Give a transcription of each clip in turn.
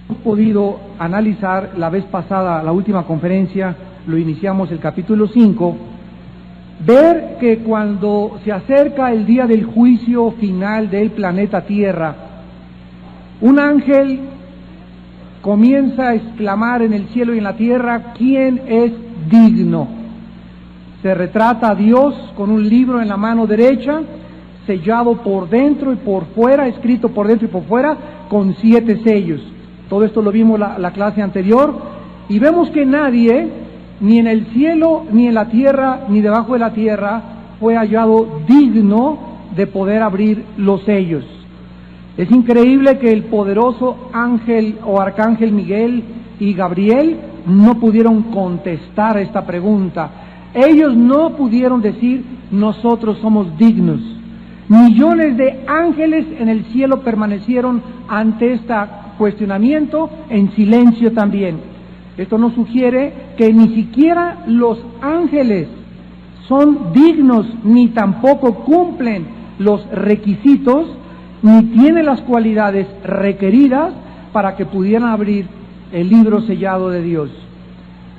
Hemos podido analizar la vez pasada, la última conferencia, lo iniciamos el capítulo 5, ver que cuando se acerca el día del juicio final del planeta Tierra, un ángel comienza a exclamar en el cielo y en la tierra: ¿quién es digno? Se retrata a Dios con un libro en la mano derecha, sellado por dentro y por fuera, escrito por dentro y por fuera, con 7 sellos. Todo esto lo vimos la clase anterior, y vemos que nadie, ni en el cielo, ni en la tierra, ni debajo de la tierra, fue hallado digno de poder abrir los sellos. Es increíble que el poderoso ángel o arcángel Miguel y Gabriel no pudieron contestar a esta pregunta. Ellos no pudieron decir: nosotros somos dignos. Millones de ángeles en el cielo permanecieron ante este cuestionamiento en silencio también. Esto nos sugiere que ni siquiera los ángeles son dignos, ni tampoco cumplen los requisitos, ni tienen las cualidades requeridas para que pudieran abrir el libro sellado de Dios.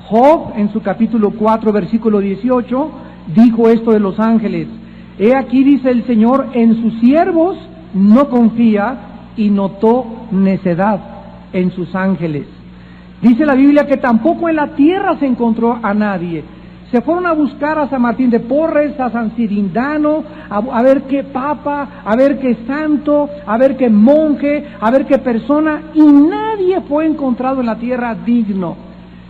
Job, en su capítulo 4, versículo 18, dijo esto de los ángeles: he aquí, dice el Señor, en sus siervos no confía, y notó necedad en sus ángeles. Dice la Biblia que tampoco en la tierra se encontró a nadie. Se fueron a buscar a San Martín de Porres, a San Cirindano, a ver qué papa, a ver qué santo, a ver qué monje, a ver qué persona, y nadie fue encontrado en la tierra digno.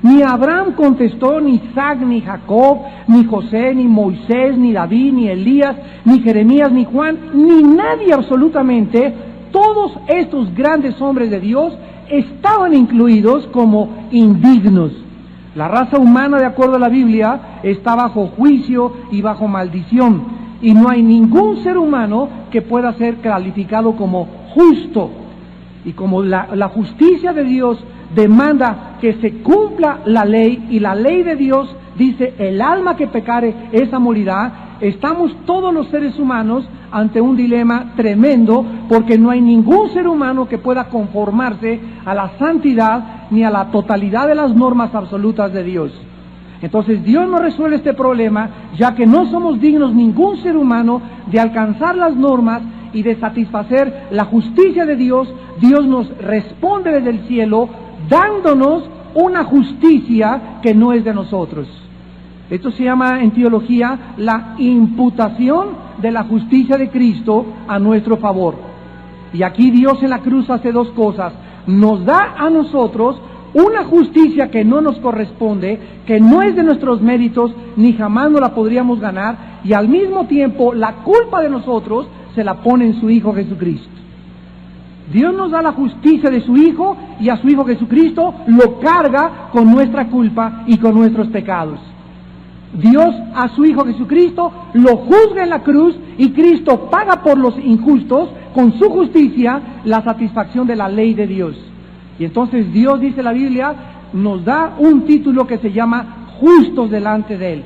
Ni Abraham contestó, ni Isaac, ni Jacob, ni José, ni Moisés, ni David, ni Elías, ni Jeremías, ni Juan, ni nadie absolutamente. Todos estos grandes hombres de Dios estaban incluidos como indignos. La raza humana, de acuerdo a la Biblia, está bajo juicio y bajo maldición, y no hay ningún ser humano que pueda ser calificado como justo. Y como la justicia de Dios demanda que se cumpla la ley, y la ley de Dios dice: el alma que pecare, esa morirá, estamos todos los seres humanos ante un dilema tremendo, porque no hay ningún ser humano que pueda conformarse a la santidad ni a la totalidad de las normas absolutas de Dios. Entonces Dios no resuelve este problema, ya que no somos dignos ningún ser humano de alcanzar las normas y de satisfacer la justicia de Dios. Dios nos responde desde el cielo dándonos una justicia que no es de nosotros. Esto se llama en teología la imputación de la justicia de Cristo a nuestro favor. Y aquí Dios en la cruz hace 2 cosas: nos da a nosotros una justicia que no nos corresponde, que no es de nuestros méritos, ni jamás nos la podríamos ganar, y al mismo tiempo la culpa de nosotros se la pone en su Hijo Jesucristo. Dios nos da la justicia de su Hijo, y a su Hijo Jesucristo lo carga con nuestra culpa y con nuestros pecados. Dios a su Hijo Jesucristo lo juzga en la cruz, y Cristo paga por los injustos con su justicia la satisfacción de la ley de Dios. Y entonces Dios, dice la Biblia, nos da un título que se llama justos delante de Él.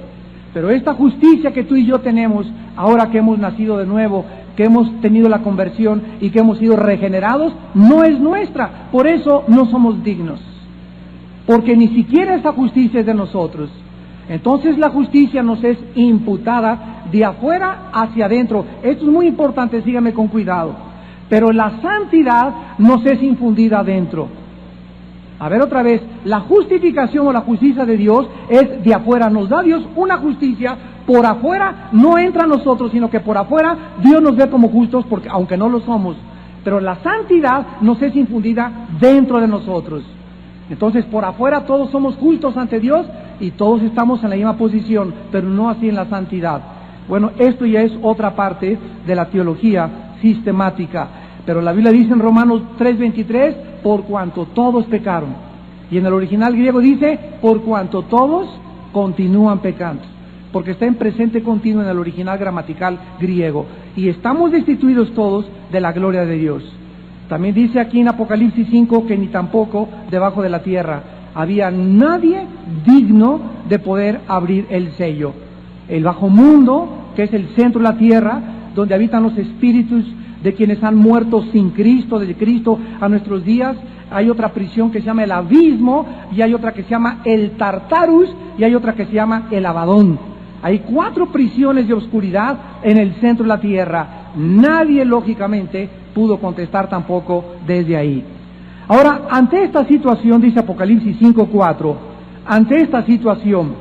Pero esta justicia que tú y yo tenemos, ahora que hemos nacido de nuevo, que hemos tenido la conversión y que hemos sido regenerados, no es nuestra. Por eso no somos dignos, porque ni siquiera esa justicia es de nosotros. Entonces la justicia nos es imputada de afuera hacia adentro. Esto es muy importante, síganme con cuidado. Pero la santidad nos es infundida adentro. A ver otra vez, la justificación o la justicia de Dios es de afuera. Nos da Dios una justicia por afuera, no entra a nosotros, sino que por afuera Dios nos ve como justos, porque aunque no lo somos. Pero la santidad nos es infundida dentro de nosotros. Entonces por afuera todos somos justos ante Dios y todos estamos en la misma posición, pero no así en la santidad. Bueno, esto ya es otra parte de la teología sistemática. Pero la Biblia dice en Romanos 3:23, por cuanto todos pecaron. Y en el original griego dice, por cuanto todos continúan pecando. Porque está en presente continuo en el original gramatical griego. Y estamos destituidos todos de la gloria de Dios. También dice aquí en Apocalipsis 5 que ni tampoco debajo de la tierra había nadie digno de poder abrir el sello. El bajo mundo, que es el centro de la tierra, donde habitan los espíritus de quienes han muerto sin Cristo, desde Cristo a nuestros días, hay otra prisión que se llama el abismo, y hay otra que se llama el Tartarus, y hay otra que se llama el Abadón. Hay 4 prisiones de oscuridad en el centro de la tierra. Nadie, lógicamente, pudo contestar tampoco desde ahí. Ahora, ante esta situación, dice Apocalipsis 5:4, ante esta situación,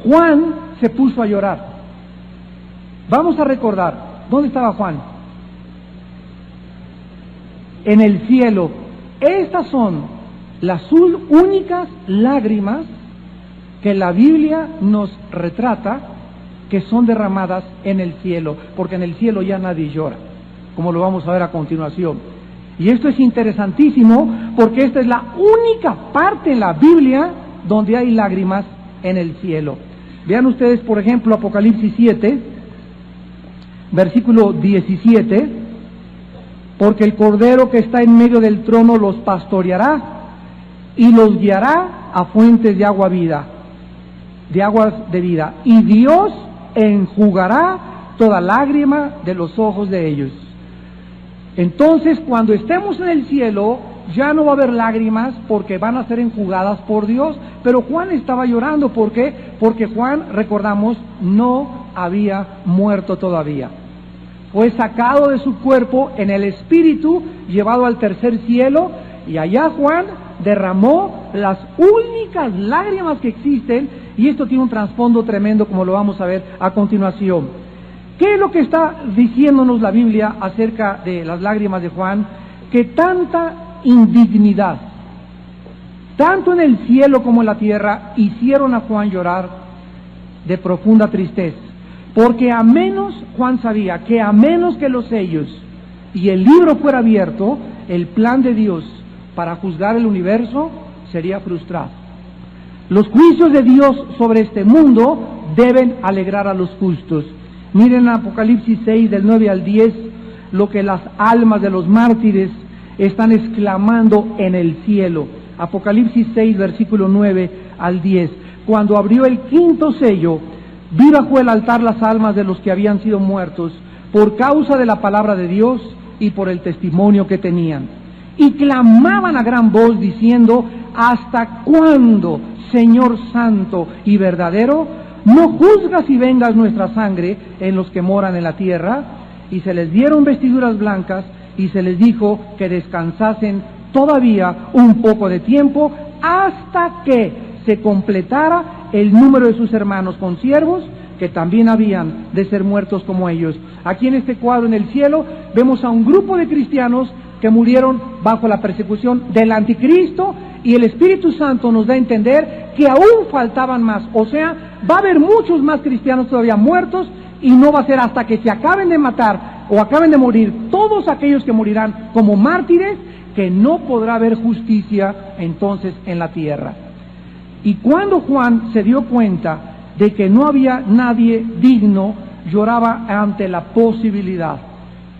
Juan se puso a llorar. Vamos a recordar, ¿dónde estaba Juan? En el cielo. Estas son las únicas lágrimas que la Biblia nos retrata que son derramadas en el cielo, porque en el cielo ya nadie llora, como lo vamos a ver a continuación. Y esto es interesantísimo porque esta es la única parte en la Biblia donde hay lágrimas en el cielo. Vean ustedes, por ejemplo, Apocalipsis 7, versículo 17, porque el Cordero que está en medio del trono los pastoreará y los guiará a fuentes de agua vida, de aguas de vida, y Dios enjugará toda lágrima de los ojos de ellos. Entonces, cuando estemos en el cielo, ya no va a haber lágrimas porque van a ser enjugadas por Dios. Pero Juan estaba llorando, ¿por qué? Porque Juan, recordamos, no había muerto todavía. Fue sacado de su cuerpo en el espíritu, llevado al tercer cielo, y allá Juan derramó las únicas lágrimas que existen, y esto tiene un trasfondo tremendo, como lo vamos a ver a continuación. ¿Qué es lo que está diciéndonos la Biblia acerca de las lágrimas de Juan? Que tanta indignidad, tanto en el cielo como en la tierra, hicieron a Juan llorar de profunda tristeza. Porque a menos, Juan sabía que a menos que los sellos y el libro fuera abierto, el plan de Dios para juzgar el universo sería frustrado. Los juicios de Dios sobre este mundo deben alegrar a los justos. Miren Apocalipsis 6, del 9 al 10, lo que las almas de los mártires están exclamando en el cielo. Apocalipsis 6, versículo 9 al 10. Cuando abrió el quinto sello, vi bajo el altar las almas de los que habían sido muertos por causa de la palabra de Dios y por el testimonio que tenían. Y clamaban a gran voz diciendo: ¿hasta cuándo, Señor santo y verdadero, no juzgas y vengas nuestra sangre en los que moran en la tierra? Y se les dieron vestiduras blancas y se les dijo que descansasen todavía un poco de tiempo hasta que se completara el número de sus hermanos consiervos, que también habían de ser muertos como ellos. Aquí en este cuadro en el cielo vemos a un grupo de cristianos que murieron bajo la persecución del anticristo, y el Espíritu Santo nos da a entender que aún faltaban más. O sea, va a haber muchos más cristianos todavía muertos, y no va a ser hasta que se acaben de matar o acaben de morir todos aquellos que morirán como mártires, que no podrá haber justicia entonces en la tierra. Y cuando Juan se dio cuenta de que no había nadie digno, lloraba ante la posibilidad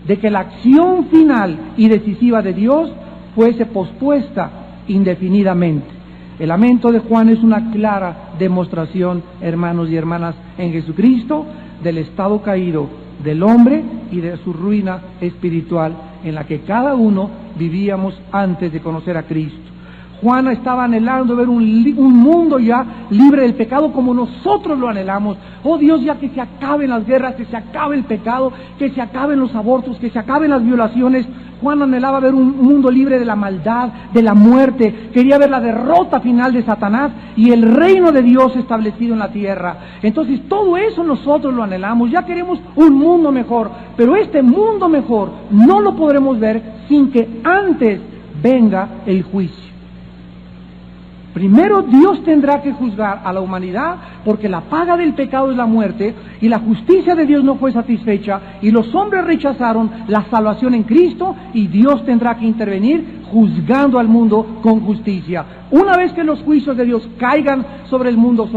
de que la acción final y decisiva de Dios fuese pospuesta indefinidamente. El lamento de Juan es una clara demostración, hermanos y hermanas, en Jesucristo, del estado caído del hombre y de su ruina espiritual en la que cada uno vivíamos antes de conocer a Cristo. Juan estaba anhelando ver un mundo ya libre del pecado como nosotros lo anhelamos. Oh Dios, ya que se acaben las guerras, que se acabe el pecado, que se acaben los abortos, que se acaben las violaciones. Juan anhelaba ver un mundo libre de la maldad, de la muerte. Quería ver la derrota final de Satanás y el reino de Dios establecido en la tierra. Entonces todo eso nosotros lo anhelamos. Ya queremos un mundo mejor, pero este mundo mejor no lo podremos ver sin que antes venga el juicio. Primero Dios tendrá que juzgar a la humanidad, porque la paga del pecado es la muerte, y la justicia de Dios no fue satisfecha, y los hombres rechazaron la salvación en Cristo, y Dios tendrá que intervenir juzgando al mundo con justicia. Una vez que los juicios de Dios caigan sobre el mundo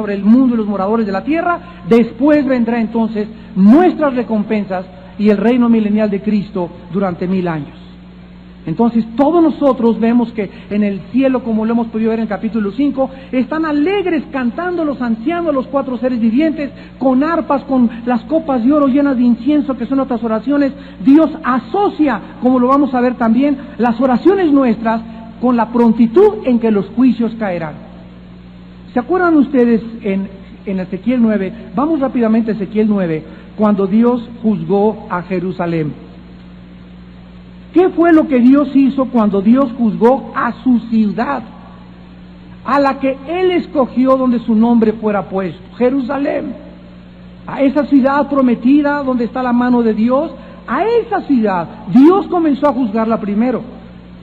y los moradores de la tierra, después vendrá entonces nuestras recompensas y el reino milenial de Cristo durante 1000 años. Entonces todos nosotros vemos que en el cielo, como lo hemos podido ver en el capítulo 5, están alegres cantando los ancianos, los 4 seres vivientes, con arpas, con las copas de oro llenas de incienso, que son otras oraciones. Dios asocia, como lo vamos a ver también, las oraciones nuestras con la prontitud en que los juicios caerán. ¿Se acuerdan ustedes en Ezequiel 9? Vamos rápidamente a Ezequiel 9, cuando Dios juzgó a Jerusalén. ¿Qué fue lo que Dios hizo cuando Dios juzgó a su ciudad, a la que Él escogió donde su nombre fuera puesto? Jerusalén, a esa ciudad prometida donde está la mano de Dios, a esa ciudad Dios comenzó a juzgarla primero.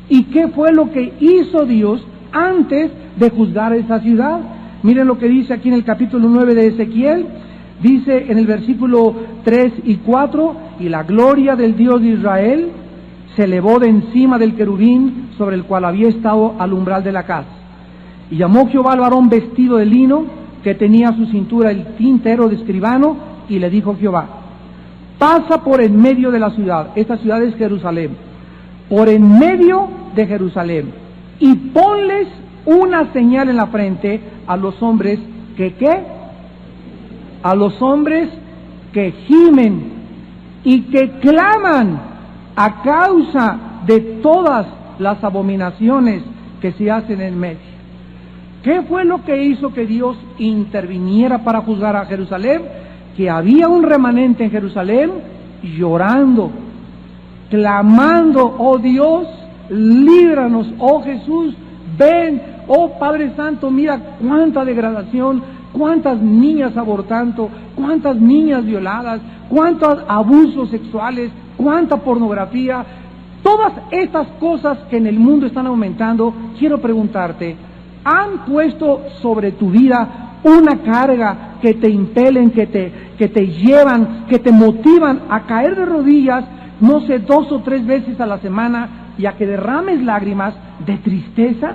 ¿Y qué fue lo que hizo Dios antes de juzgar a esa ciudad? Miren lo que dice aquí en el capítulo 9 de Ezequiel. Dice en el versículo 3 y 4: y la gloria del Dios de Israel se elevó de encima del querubín sobre el cual había estado al umbral de la casa. Y llamó Jehová al varón vestido de lino, que tenía a su cintura el tintero de escribano, y le dijo Jehová: pasa por en medio de la ciudad, esta ciudad es Jerusalén, por en medio de Jerusalén, y ponles una señal en la frente a los hombres que ¿qué? A los hombres que gimen y que claman a causa de todas las abominaciones que se hacen en medio. ¿Qué fue lo que hizo que Dios interviniera para juzgar a Jerusalén? Que había un remanente en Jerusalén llorando, clamando: oh Dios, líbranos, oh Jesús, ven, oh Padre Santo, mira cuánta degradación, cuántas niñas abortando, cuántas niñas violadas, cuántos abusos sexuales, cuánta pornografía, todas estas cosas que en el mundo están aumentando. Quiero preguntarte, ¿han puesto sobre tu vida una carga que te impelen, que te llevan, que te motivan a caer de rodillas, no sé, 2 o 3 veces a la semana, y a que derrames lágrimas de tristeza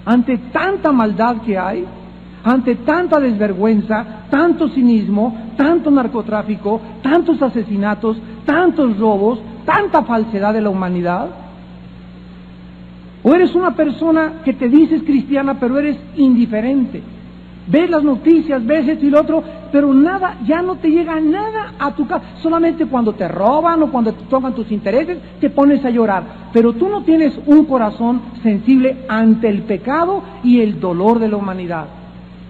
ante tanta maldad que hay, ante tanta desvergüenza, tanto cinismo, tanto narcotráfico, tantos asesinatos, tantos robos, tanta falsedad de la humanidad? ¿O eres una persona que te dices cristiana pero eres indiferente? Ves las noticias, ves esto y lo otro, pero nada, ya no te llega nada a tu casa. Solamente cuando te roban o cuando te tocan tus intereses, te pones a llorar. Pero tú no tienes un corazón sensible ante el pecado y el dolor de la humanidad.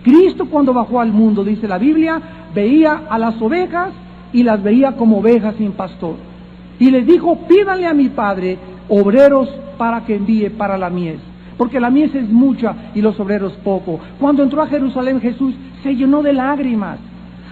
Cristo, cuando bajó al mundo, dice la Biblia, veía a las ovejas y las veía como ovejas sin pastor. Y les dijo: pídanle a mi Padre obreros para que envíe para la mies, porque la mies es mucha y los obreros poco. Cuando entró a Jerusalén, Jesús se llenó de lágrimas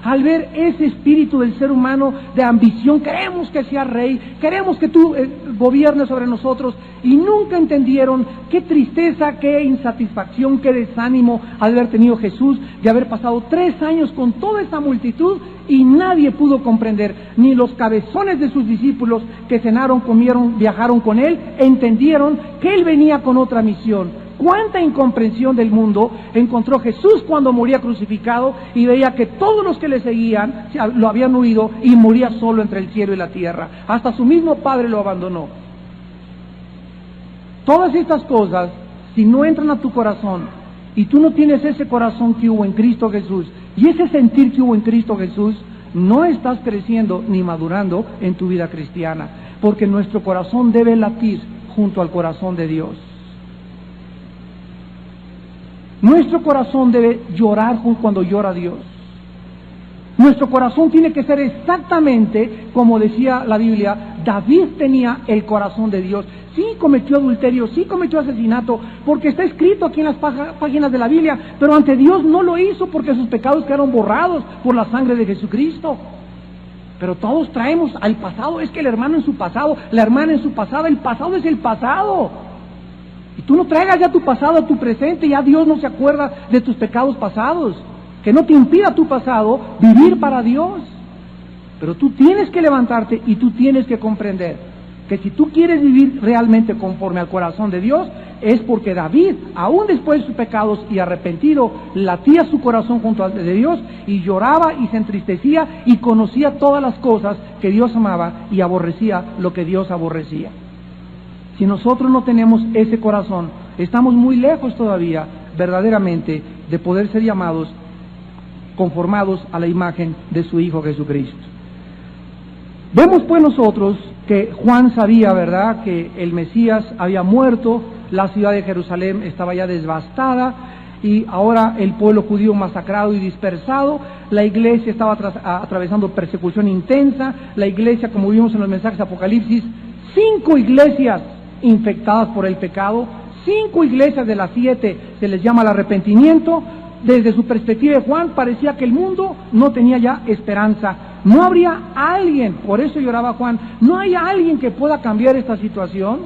al ver ese espíritu del ser humano de ambición. Queremos que sea rey, queremos que tú gobiernes sobre nosotros, y nunca entendieron qué tristeza, qué insatisfacción, qué desánimo al haber tenido Jesús de haber pasado 3 años con toda esa multitud y nadie pudo comprender, ni los cabezones de sus discípulos que cenaron, comieron, viajaron con él, entendieron que él venía con otra misión. Cuánta incomprensión del mundo encontró Jesús cuando moría crucificado y veía que todos los que le seguían lo habían huido y moría solo entre el cielo y la tierra. Hasta su mismo Padre lo abandonó. Todas estas cosas, si no entran a tu corazón y tú no tienes ese corazón que hubo en Cristo Jesús y ese sentir que hubo en Cristo Jesús, no estás creciendo ni madurando en tu vida cristiana, porque nuestro corazón debe latir junto al corazón de Dios. Nuestro corazón debe llorar cuando llora Dios. Nuestro corazón tiene que ser exactamente como decía la Biblia. David tenía el corazón de Dios. Sí cometió adulterio, sí cometió asesinato, porque está escrito aquí en las páginas de la Biblia, pero ante Dios no lo hizo porque sus pecados quedaron borrados por la sangre de Jesucristo. Pero todos traemos al pasado. Es que el hermano en su pasado, la hermana en su pasado, el pasado es el pasado. Y tú no traigas ya tu pasado a tu presente, ya Dios no se acuerda de tus pecados pasados. Que no te impida tu pasado vivir para Dios. Pero tú tienes que levantarte y tú tienes que comprender que si tú quieres vivir realmente conforme al corazón de Dios, es porque David, aún después de sus pecados y arrepentido, latía su corazón junto al de Dios y lloraba y se entristecía y conocía todas las cosas que Dios amaba y aborrecía lo que Dios aborrecía. Si nosotros no tenemos ese corazón, estamos muy lejos todavía, verdaderamente, de poder ser llamados, conformados a la imagen de su Hijo Jesucristo. Vemos pues nosotros que Juan sabía, ¿verdad?, que el Mesías había muerto, la ciudad de Jerusalén estaba ya devastada, y ahora el pueblo judío masacrado y dispersado, la iglesia estaba atravesando persecución intensa, la iglesia, como vimos en los mensajes de Apocalipsis, 5 iglesias infectadas por el pecado, 5 iglesias de las 7 se les llama el arrepentimiento. Desde su perspectiva de Juan parecía que el mundo no tenía ya esperanza, no habría alguien, por eso lloraba Juan, no hay alguien que pueda cambiar esta situación.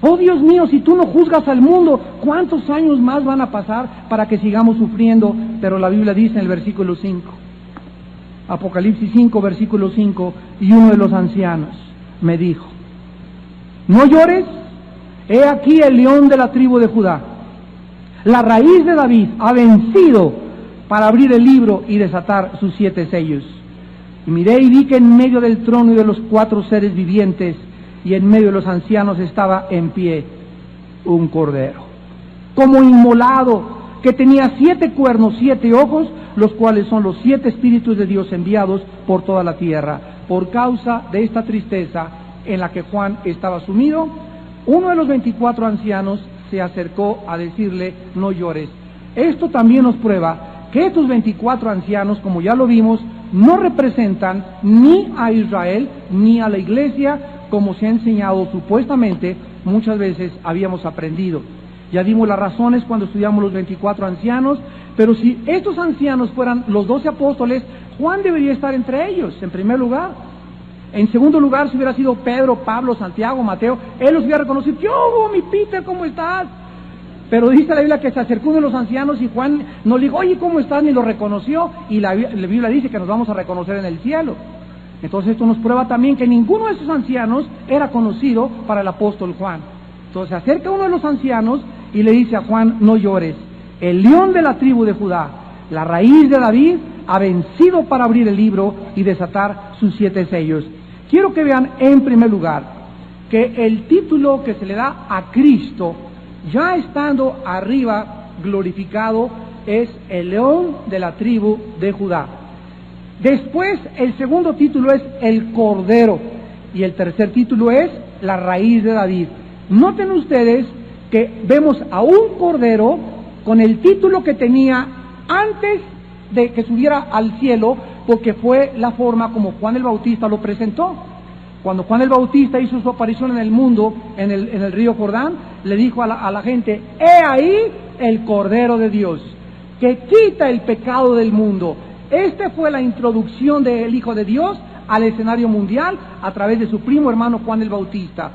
Oh Dios mío, si tú no juzgas al mundo, ¿cuántos años más van a pasar para que sigamos sufriendo? Pero la Biblia dice en el versículo 5, Apocalipsis 5, versículo 5, y uno de los ancianos me dijo, no llores, he aquí el león de la tribu de Judá, la raíz de David ha vencido para abrir el libro y desatar sus 7 sellos. Y miré y vi que en medio del trono y de los 4 seres vivientes y en medio de los ancianos estaba en pie un cordero, como inmolado, que tenía 7 cuernos, 7 ojos, los cuales son los 7 espíritus de Dios enviados por toda la tierra. Por causa de esta tristeza en la que Juan estaba sumido, uno de los 24 ancianos se acercó a decirle, no llores. Esto también nos prueba que estos 24 ancianos, como ya lo vimos, no representan ni a Israel ni a la iglesia, como se ha enseñado supuestamente, muchas veces habíamos aprendido. Ya dimos las razones cuando estudiamos los 24 ancianos, pero si estos ancianos fueran los 12 apóstoles, Juan debería estar entre ellos, en primer lugar. En segundo lugar, si hubiera sido Pedro, Pablo, Santiago, Mateo, él los hubiera reconocido. ¿Qué hubo, mi Peter? ¿Cómo estás? Pero dice la Biblia que se acercó uno de los ancianos y Juan no le dijo, oye, ¿cómo estás? Ni lo reconoció. Y la Biblia dice que nos vamos a reconocer en el cielo. Entonces esto nos prueba también que ninguno de esos ancianos era conocido para el apóstol Juan. Entonces se acerca uno de los ancianos y le dice a Juan, no llores. El león de la tribu de Judá, la raíz de David, ha vencido para abrir el libro y desatar sus 7 sellos. Quiero que vean en primer lugar que el título que se le da a Cristo, ya estando arriba glorificado, es el león de la tribu de Judá. Después el segundo título es el Cordero y el tercer título es la raíz de David. Noten ustedes que vemos a un Cordero con el título que tenía antes de que subiera al cielo, porque fue la forma como Juan el Bautista lo presentó. Cuando Juan el Bautista hizo su aparición en el mundo, en el río Jordán, le dijo a la gente, he ahí el Cordero de Dios, que quita el pecado del mundo. Esta fue la introducción del Hijo de Dios al escenario mundial a través de su primo hermano Juan el Bautista.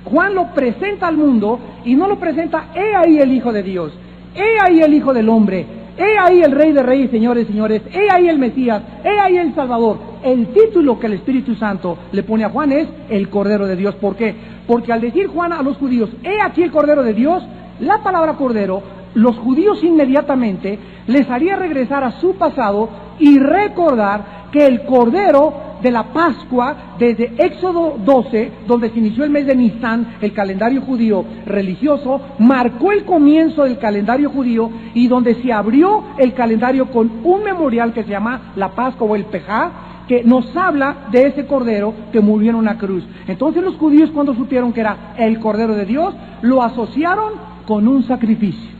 Juan lo presenta al mundo y no lo presenta, he ahí el Hijo de Dios, he ahí el Hijo del Hombre, he ahí el Rey de Reyes, señores, he ahí el Mesías, he ahí el Salvador. El título que el Espíritu Santo le pone a Juan es el Cordero de Dios. ¿Por qué? Porque al decir Juan a los judíos, he aquí el Cordero de Dios, la palabra Cordero, los judíos inmediatamente les haría regresar a su pasado y recordar que el Cordero de la Pascua, desde Éxodo 12, donde se inició el mes de Nisan, el calendario judío religioso, marcó el comienzo del calendario judío y donde se abrió el calendario con un memorial que se llama la Pascua o el Pejá, que nos habla de ese Cordero que murió en una cruz. Entonces los judíos, cuando supieron que era el Cordero de Dios, lo asociaron con un sacrificio.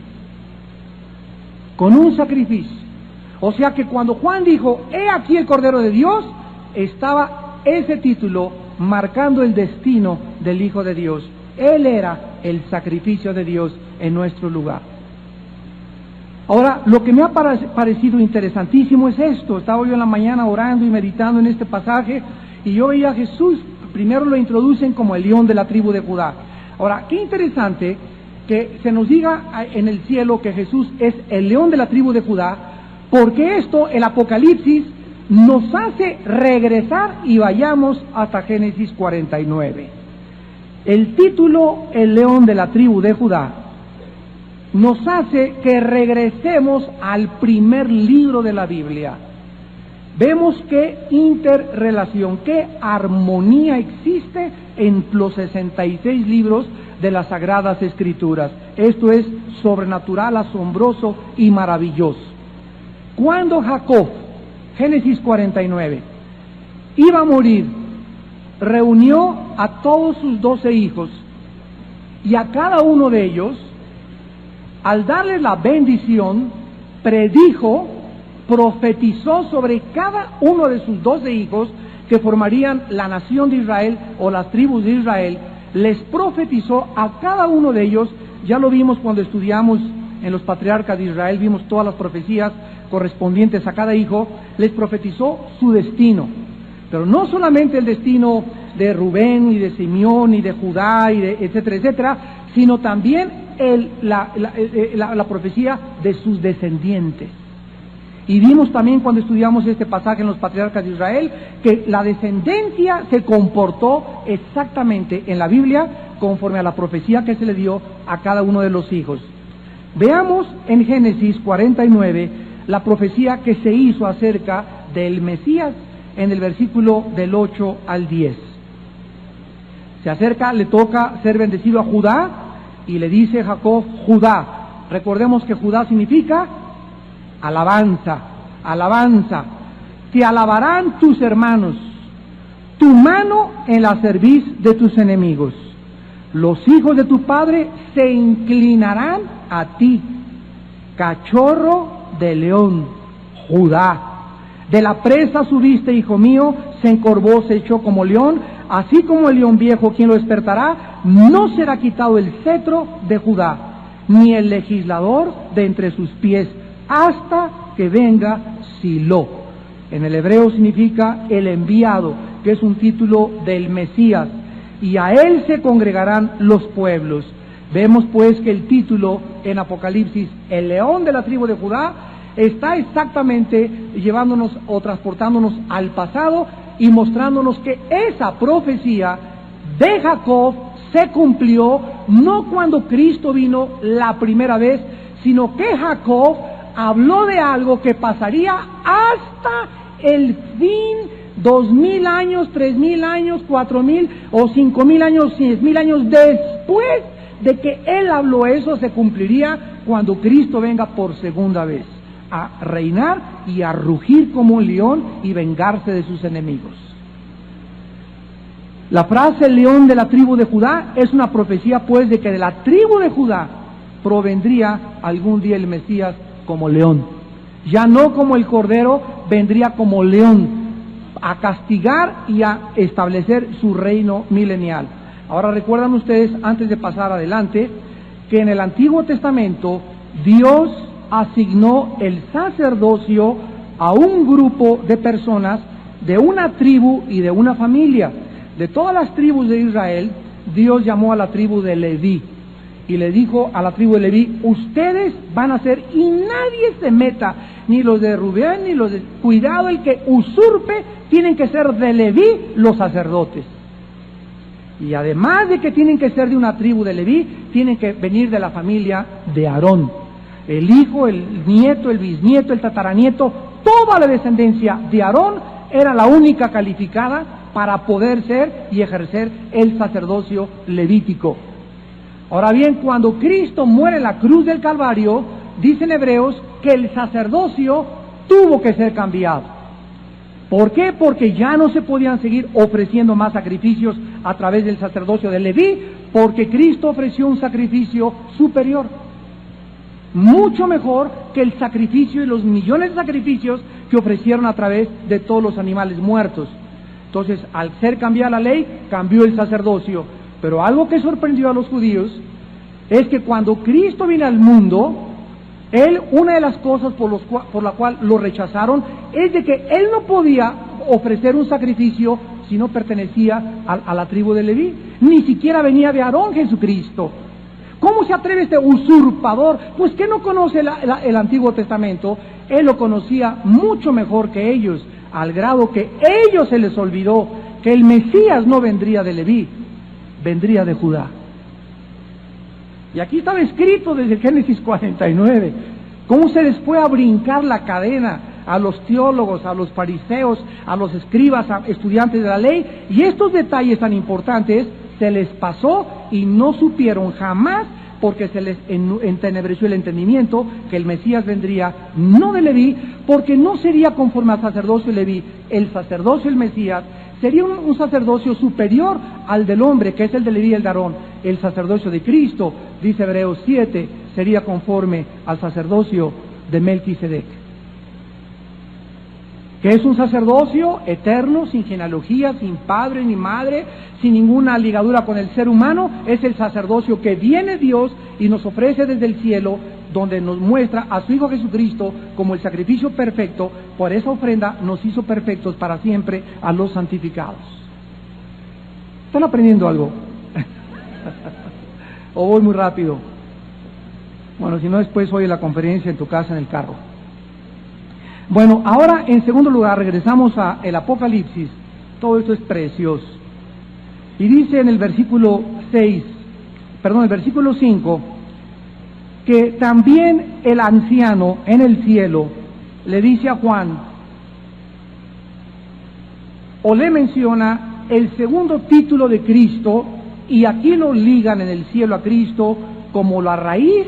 Con un sacrificio. O sea que cuando Juan dijo, he aquí el Cordero de Dios, estaba ese título marcando el destino del Hijo de Dios. Él era el sacrificio de Dios en nuestro lugar. Ahora, lo que me ha parecido interesantísimo es esto. Estaba yo en la mañana orando y meditando en este pasaje y yo veía a Jesús, primero lo introducen como el león de la tribu de Judá. Ahora, qué interesante que se nos diga en el cielo que Jesús es el león de la tribu de Judá, porque esto, el Apocalipsis, nos hace regresar y vayamos hasta Génesis 49. El título, el león de la tribu de Judá, nos hace que regresemos al primer libro de la Biblia. Vemos qué interrelación, qué armonía existe en los 66 libros de las Sagradas Escrituras. Esto es sobrenatural, asombroso y maravilloso. Cuando Jacob, Génesis 49, iba a morir reunió a todos sus 12 hijos y a cada uno de ellos, al darles la bendición, predijo, profetizó sobre cada uno de sus 12 hijos que formarían la nación de Israel o las tribus de Israel. Les profetizó a cada uno de ellos. Ya lo vimos cuando estudiamos en los patriarcas de Israel, vimos todas las profecías correspondientes a cada hijo. Les profetizó su destino, pero no solamente el destino de Rubén y de Simeón y de Judá y de etcétera, etcétera, sino también la profecía de sus descendientes. Y vimos también cuando estudiamos este pasaje en los patriarcas de Israel que la descendencia se comportó exactamente en la Biblia conforme a la profecía que se le dio a cada uno de los hijos. Veamos en Génesis 49 la profecía que se hizo acerca del Mesías en el versículo del 8 al 10. Se acerca, le toca ser bendecido a Judá y le dice Jacob, Judá. Recordemos que Judá significa alabanza, alabanza. Te alabarán tus hermanos, tu mano en la cerviz de tus enemigos. Los hijos de tu padre se inclinarán a ti. Cachorro de león, Judá. De la presa subiste, hijo mío, se encorvó, se echó como león, así como el león viejo, quien lo despertará, no será quitado el cetro de Judá, ni el legislador de entre sus pies, hasta que venga Silo. En el hebreo significa el enviado, que es un título del Mesías, y a él se congregarán los pueblos. Vemos pues que el título en Apocalipsis, el león de la tribu de Judá, está exactamente llevándonos o transportándonos al pasado y mostrándonos que esa profecía de Jacob se cumplió no cuando Cristo vino la primera vez, sino que Jacob habló de algo que pasaría hasta el fin, 2000 años, 3000 años, 4000 o 5000 años, 10000 años después de que él habló. Eso se cumpliría cuando Cristo venga por segunda vez a reinar y a rugir como un león y vengarse de sus enemigos. La frase león de la tribu de Judá es una profecía pues de que de la tribu de Judá provendría algún día el Mesías como león. Ya no como el cordero, vendría como león a castigar y a establecer su reino milenial. Ahora recuerdan ustedes, antes de pasar adelante, que en el Antiguo Testamento Dios asignó el sacerdocio a un grupo de personas de una tribu y de una familia. De todas las tribus de Israel, Dios llamó a la tribu de Leví y le dijo a la tribu de Leví, ustedes van a ser, y nadie se meta, ni los de Rubén, ni los de... Cuidado el que usurpe, tienen que ser de Leví los sacerdotes. Y además de que tienen que ser de una tribu de Leví, tienen que venir de la familia de Aarón. El hijo, el nieto, el bisnieto, el tataranieto, toda la descendencia de Aarón era la única calificada para poder ser y ejercer el sacerdocio levítico. Ahora bien, cuando Cristo muere en la cruz del Calvario, dicen Hebreos que el sacerdocio tuvo que ser cambiado. ¿Por qué? Porque ya no se podían seguir ofreciendo más sacrificios a través del sacerdocio de Leví, porque Cristo ofreció un sacrificio superior, mucho mejor que el sacrificio y los millones de sacrificios que ofrecieron a través de todos los animales muertos. Entonces, al ser cambiada la ley, cambió el sacerdocio. Pero algo que sorprendió a los judíos es que cuando Cristo vino al mundo, una de las cosas por la cual lo rechazaron es de que él no podía ofrecer un sacrificio si no pertenecía a la tribu de Leví. Ni siquiera venía de Aarón Jesucristo. ¿Cómo se atreve este usurpador? Pues que no conoce el Antiguo Testamento. Él lo conocía mucho mejor que ellos, al grado que ellos se les olvidó que el Mesías no vendría de Leví, vendría de Judá. Y aquí estaba escrito desde Génesis 49. ¿Cómo se les fue a brincar la cadena a los teólogos, a los fariseos, a los escribas, a estudiantes de la ley? Y estos detalles tan importantes se les pasó y no supieron jamás, porque se les entenebreció el entendimiento, que el Mesías vendría no de Leví, porque no sería conforme al sacerdocio de Leví. El sacerdocio del Mesías sería un sacerdocio superior al del hombre, que es el de Leví y el de Aarón. El sacerdocio de Cristo, dice Hebreos 7, sería conforme al sacerdocio de Melquisedec, que es un sacerdocio eterno, sin genealogía, sin padre ni madre, sin ninguna ligadura con el ser humano. Es el sacerdocio que viene Dios y nos ofrece desde el cielo, donde nos muestra a su Hijo Jesucristo como el sacrificio perfecto. Por esa ofrenda nos hizo perfectos para siempre a los santificados. ¿Están aprendiendo algo? ¿O voy muy rápido? Bueno, si no, después oye la conferencia en tu casa en el carro. Bueno, ahora en segundo lugar regresamos a el Apocalipsis. Todo esto es precioso. Y dice en el versículo 5, que también el anciano en el cielo le dice a Juan, o le menciona el segundo título de Cristo, y aquí lo ligan en el cielo a Cristo como la raíz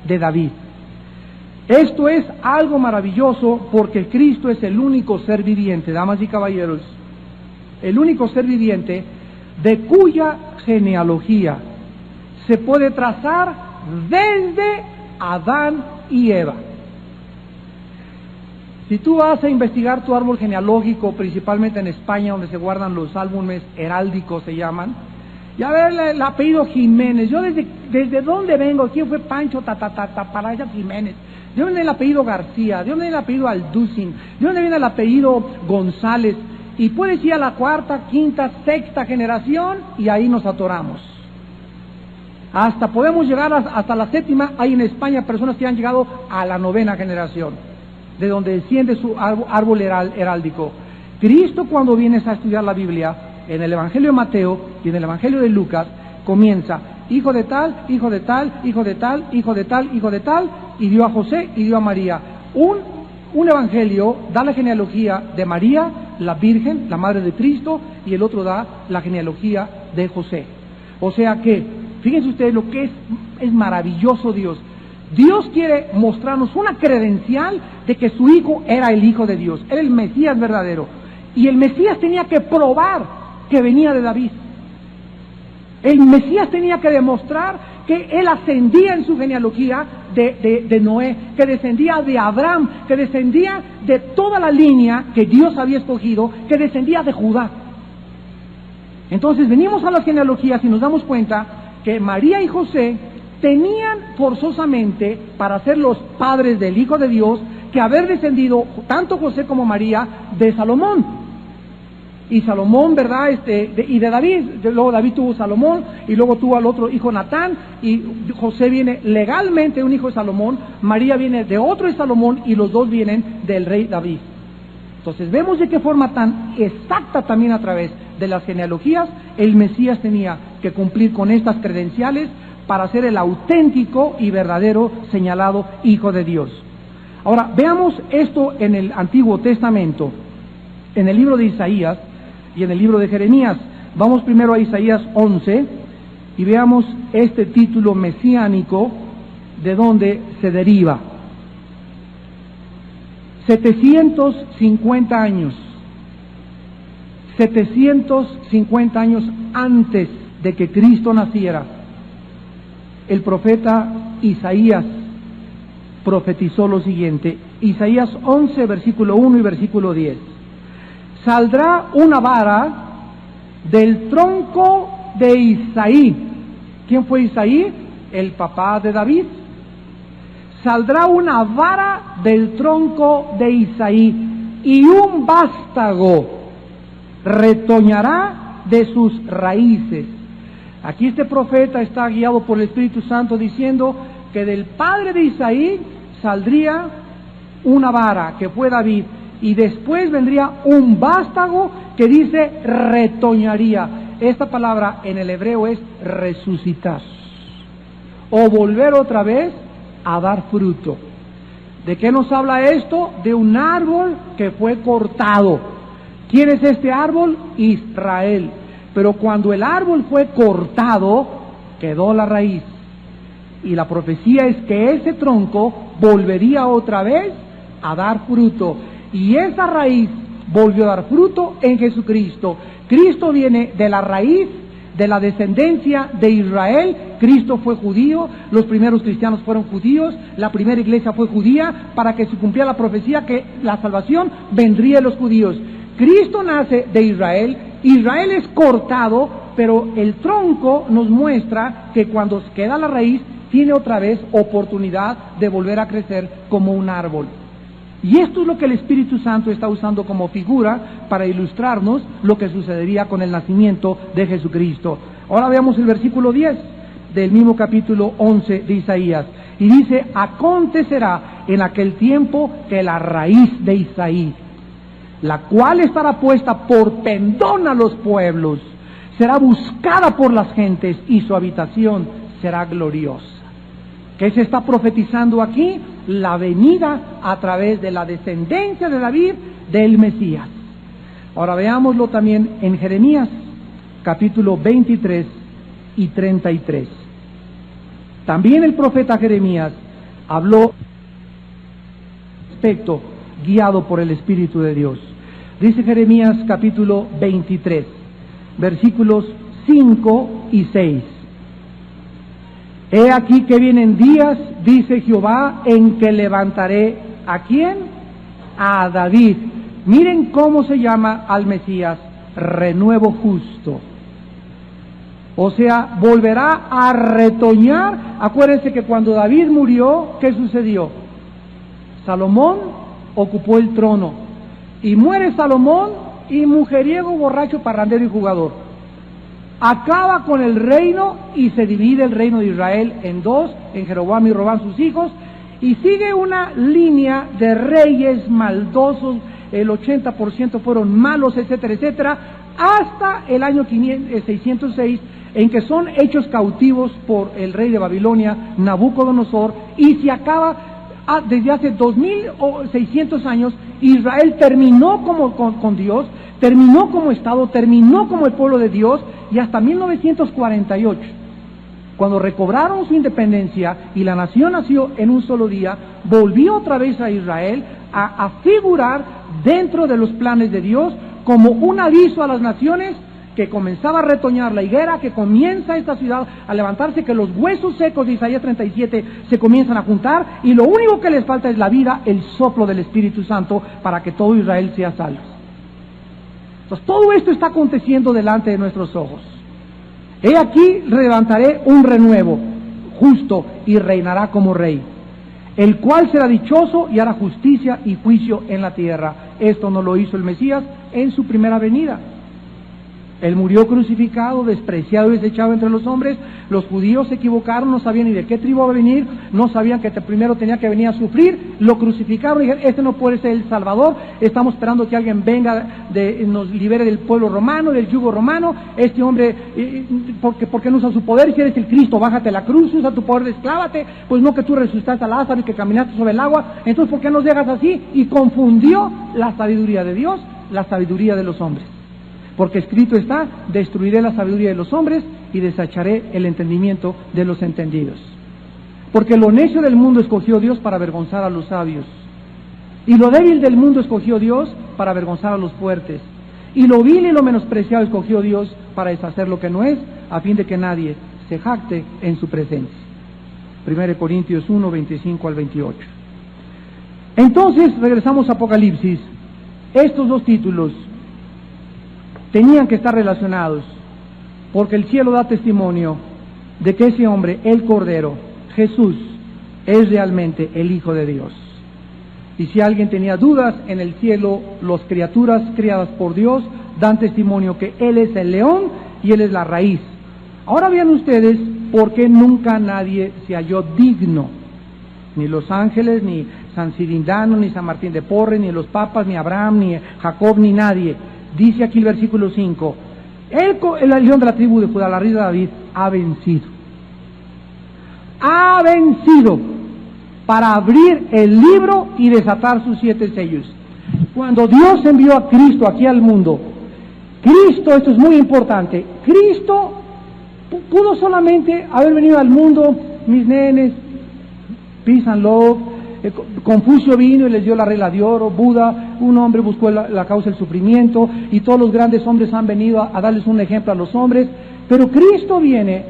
de David. Esto es algo maravilloso, porque Cristo es el único ser viviente, damas y caballeros, el único ser viviente de cuya genealogía se puede trazar desde Adán y Eva. Si tú vas a investigar tu árbol genealógico, principalmente en España, donde se guardan los álbumes heráldicos, se llaman, y a ver el apellido Jiménez, yo desde dónde vengo, quién fue Pancho Paraya Jiménez, de dónde viene el apellido García, de dónde viene el apellido Alducin, de dónde viene el apellido González, y puedes ir a la cuarta, quinta, sexta generación, y ahí nos atoramos. Hasta podemos llegar hasta la séptima. Hay en España personas que han llegado a la 9ª generación, de donde desciende su árbol heráldico. Cristo, cuando vienes a estudiar la Biblia, en el Evangelio de Mateo y en el Evangelio de Lucas, comienza, hijo de tal, hijo de tal, hijo de tal, hijo de tal, hijo de tal, y dio a José y dio a María. Un evangelio da la genealogía de María, la Virgen, la Madre de Cristo, y el otro da la genealogía de José. O sea que, fíjense ustedes lo que es maravilloso Dios. Dios quiere mostrarnos una credencial de que su Hijo era el Hijo de Dios, era el Mesías verdadero. Y el Mesías tenía que probar que venía de David. El Mesías tenía que demostrar que él ascendía en su genealogía de Noé, que descendía de Abraham, que descendía de toda la línea que Dios había escogido, que descendía de Judá. Entonces venimos a las genealogías y nos damos cuenta que María y José tenían forzosamente, para ser los padres del Hijo de Dios, que haber descendido, tanto José como María, de Salomón. Y Salomón, ¿verdad? Y de David. Luego David tuvo Salomón, y luego tuvo al otro hijo Natán, y José viene legalmente un hijo de Salomón, María viene de otro de Salomón, y los dos vienen del rey David. Entonces vemos de qué forma tan exacta, también a través de las genealogías, el Mesías tenía que cumplir con estas credenciales para ser el auténtico y verdadero señalado Hijo de Dios. Ahora, veamos esto en el Antiguo Testamento, en el libro de Isaías y en el libro de Jeremías. Vamos primero a Isaías 11 y veamos este título mesiánico, de dónde se deriva. 750 años antes de que Cristo naciera, el profeta Isaías profetizó lo siguiente. Isaías 11, versículo 1 y versículo 10. Saldrá una vara del tronco de Isaí. ¿Quién fue Isaí? El papá de David. Saldrá una vara del tronco de Isaí, y un vástago retoñará de sus raíces. Aquí este profeta está guiado por el Espíritu Santo diciendo que del padre de Isaí saldría una vara, que fue David, y después vendría un vástago que dice retoñaría. Esta palabra en el hebreo es resucitar, o volver otra vez a dar fruto. ¿De qué nos habla esto? De un árbol que fue cortado. ¿Quién es este árbol? Israel. Pero cuando el árbol fue cortado, quedó la raíz. Y la profecía es que ese tronco volvería otra vez a dar fruto. Y esa raíz volvió a dar fruto en Jesucristo. Cristo viene de la raíz, de la descendencia de Israel. Cristo fue judío, los primeros cristianos fueron judíos, la primera iglesia fue judía, para que se cumpliera la profecía que la salvación vendría de los judíos. Cristo nace de Israel, Israel es cortado, pero el tronco nos muestra que cuando queda la raíz, tiene otra vez oportunidad de volver a crecer como un árbol. Y esto es lo que el Espíritu Santo está usando como figura para ilustrarnos lo que sucedería con el nacimiento de Jesucristo. Ahora veamos el versículo 10 del mismo capítulo 11 de Isaías. Y dice: acontecerá en aquel tiempo que la raíz de Isaí, la cual estará puesta por pendón a los pueblos, será buscada por las gentes y su habitación será gloriosa. ¿Qué se está profetizando aquí? La venida a través de la descendencia de David del Mesías. Ahora veámoslo también en Jeremías, capítulo 23 y 33. También el profeta Jeremías habló respecto, guiado por el Espíritu de Dios. Dice Jeremías capítulo 23, versículos 5 y 6. He aquí que vienen días, dice Jehová, en que levantaré ¿a quién? A David. Miren cómo se llama al Mesías: renuevo justo. O sea, volverá a retoñar. Acuérdense que cuando David murió, ¿qué sucedió? Salomón ocupó el trono. Y muere Salomón, y mujeriego, borracho, parrandero y jugador. Acaba con el reino y se divide el reino de Israel en dos, en Jeroboam y Robán sus hijos, y sigue una línea de reyes maldosos, el 80% fueron malos, etcétera, etcétera, hasta el año 606, en que son hechos cautivos por el rey de Babilonia, Nabucodonosor, y se acaba desde hace 2600 años. Israel terminó con Dios, terminó como Estado, terminó como el pueblo de Dios, y hasta 1948, cuando recobraron su independencia y la nación nació en un solo día, volvió otra vez a Israel a figurar dentro de los planes de Dios como un aviso a las naciones que comenzaba a retoñar la higuera, que comienza esta ciudad a levantarse, que los huesos secos de Isaías 37 se comienzan a juntar, y lo único que les falta es la vida, el soplo del Espíritu Santo, para que todo Israel sea salvo. Entonces todo esto está aconteciendo delante de nuestros ojos. He aquí levantaré un renuevo justo y reinará como rey, el cual será dichoso y hará justicia y juicio en la tierra. Esto no lo hizo el Mesías en su primera venida. Él murió crucificado, despreciado y desechado entre los hombres. Los judíos se equivocaron, no sabían ni de qué tribu iba a venir, no sabían que primero tenía que venir a sufrir, lo crucificaron y dijeron: este no puede ser el Salvador, estamos esperando que alguien venga, nos libere del pueblo romano, del yugo romano. Este hombre, ¿por qué no usa su poder? Si eres el Cristo, bájate a la cruz, usa tu poder, desclávate. Pues no, que tú resucitaste a Lázaro y que caminaste sobre el agua, entonces ¿por qué nos dejas así? Y confundió la sabiduría de Dios, la sabiduría de los hombres. Porque escrito está: destruiré la sabiduría de los hombres y desecharé el entendimiento de los entendidos. Porque lo necio del mundo escogió Dios para avergonzar a los sabios, y lo débil del mundo escogió Dios para avergonzar a los fuertes, y lo vil y lo menospreciado escogió Dios para deshacer lo que no es, a fin de que nadie se jacte en su presencia. 1 Corintios 1, 25 al 28. Entonces, regresamos a Apocalipsis. Estos dos títulos tenían que estar relacionados, porque el cielo da testimonio de que ese hombre, el Cordero, Jesús, es realmente el Hijo de Dios. Y si alguien tenía dudas, en el cielo las criaturas criadas por Dios dan testimonio que Él es el león y Él es la raíz. Ahora vean ustedes por qué nunca nadie se halló digno, ni los ángeles, ni San Cirindano, ni San Martín de Porres, ni los papas, ni Abraham, ni Jacob, ni nadie. Dice aquí el versículo 5, el león de la tribu de Judá, la raíz de David, ha vencido. Ha vencido para abrir el libro y desatar sus 7 sellos. Cuando Dios envió a Cristo aquí al mundo, Cristo, esto es muy importante, Cristo pudo solamente haber venido al mundo, mis nenes, peace and love, Confucio vino y les dio la regla de oro. Buda, un hombre, buscó la causa del sufrimiento, y todos los grandes hombres han venido a darles un ejemplo a los hombres. Pero Cristo viene